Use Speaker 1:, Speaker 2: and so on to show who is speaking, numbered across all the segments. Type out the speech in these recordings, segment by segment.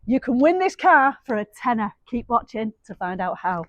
Speaker 1: You can win this car for a tenner. Keep watching to find out how.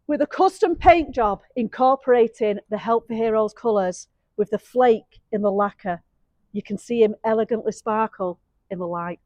Speaker 1: With a custom paint job incorporating the Help for Heroes colours with the flake in the lacquer, you can see him elegantly sparkle in the light.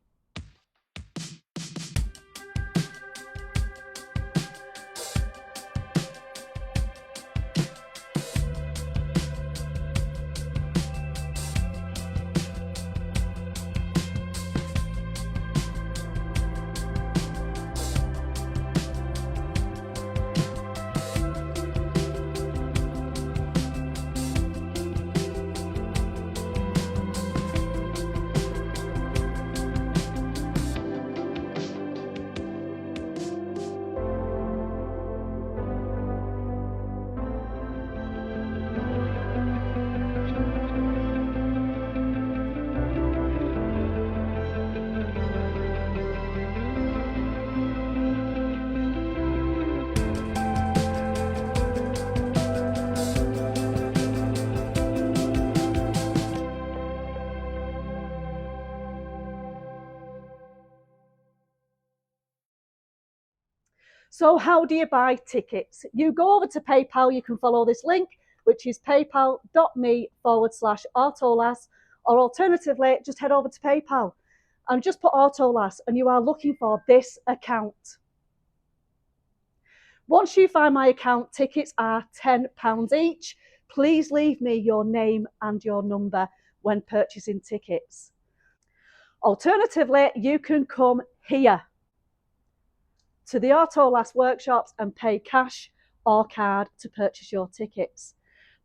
Speaker 1: So how do you buy tickets? You go over to PayPal, you can follow this link, which is paypal.me/Autolas, or alternatively, just head over to PayPal and just put Autolas and you are looking for this account. Once you find my account, tickets are £10 each. Please leave me your name and your number when purchasing tickets. Alternatively, you can come here to the Autolas workshops and pay cash or card to purchase your tickets.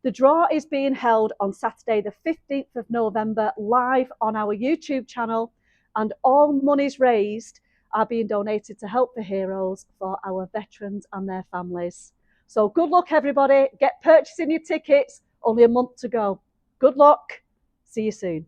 Speaker 1: The draw is being held on Saturday the 15th of November live on our YouTube channel, and all monies raised are being donated to Help for Heroes for our veterans and their families. So good luck everybody, get purchasing your tickets, only a month to go. Good luck, see you soon.